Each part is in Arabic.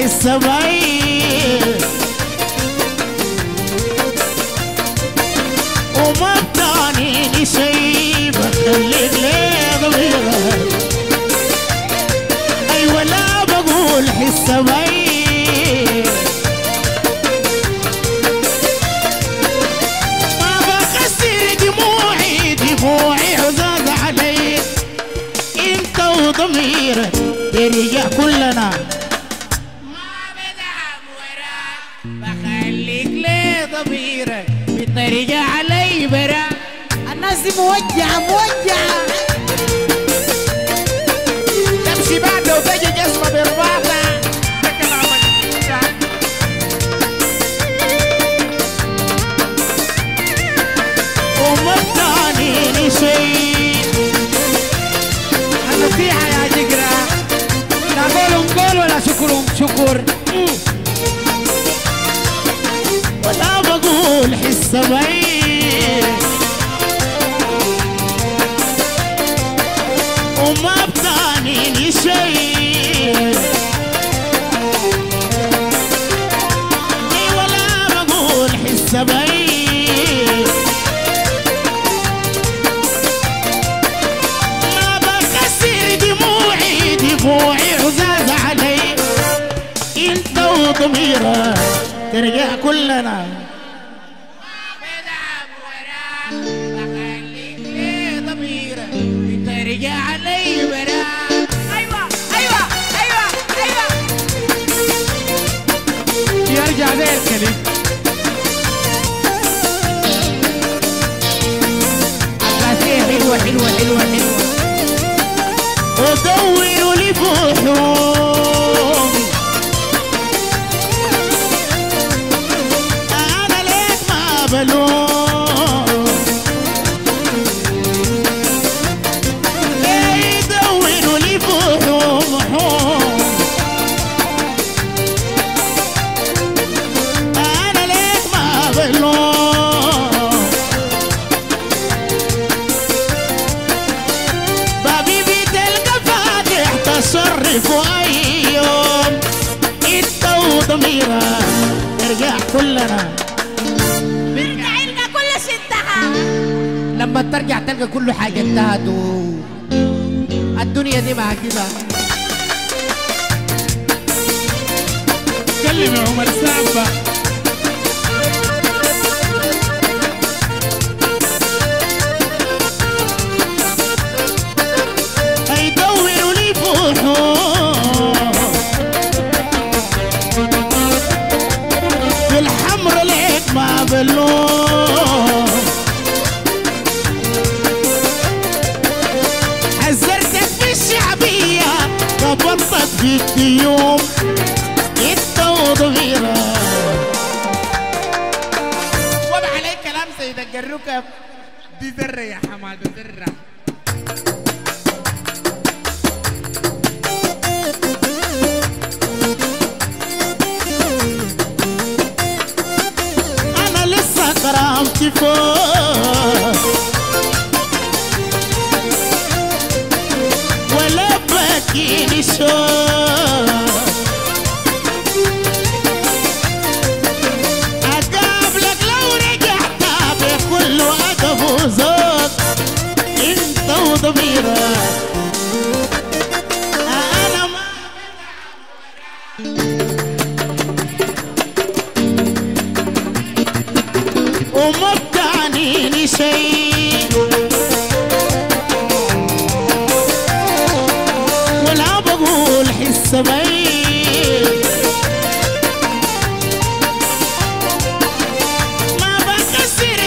الحسة بعيد وما بتعنيني شي بخليك ليه ضميرك أيوة لا بقول حسة بعيد ما بخسر دموعي عزاز عليك انت وضميرك ترجع كلنا ما بدعم وراك بخليك ليه ضميرك بترجع علي براك الناس دي موجعة تمشي بعد لو تجي جسمه برباطة ده كلامك وما بتعنيني شي النصيحة يا جقرة لا قول ولا شكر ولا بقول حسة بعيد وما بتعنيني شي ولا بقول حسة بعيد ما بخسر دموعي عزاز علي انت وضميرك ترجع كلنا بدعم وراك بخليك ليه ضميرك بترجع علي وراك ايوه يرجع زي الكلب عباسية حلوة ودوروا لي فحوم انا ليك ما بلوم ليه دوروا لي فحوم انا ليك ما بلوم بابي بتلقى فاتح تصرف اي يوم انت وضميرك نرجع كلنا بيرجع لنا كل شيء انتهى لما ترجع تلقى كل حاجة انتهت الدنيا دي مع كده اتكلم يا عمر سعبة هيدوروا لي فحوم في الحمر ليك ما بلوم حذرتك في الشعبية قبضتك في الديوم انت وضميرك وضع عليك كلام سيد الجروكة دي ذرة يا حماد ذرة انا لسه كرامتي فوق ولا باكيني شوق اقابلك لو رجعت بكل ادب وذوق انت وضميرك انا ما وما بتعنيني شي ولا بقول حسة بعيد ما بكسر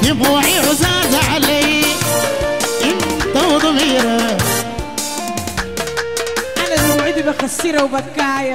دموعي عزاز علي انت وضميرك انا دموعي بخسرها وبكاية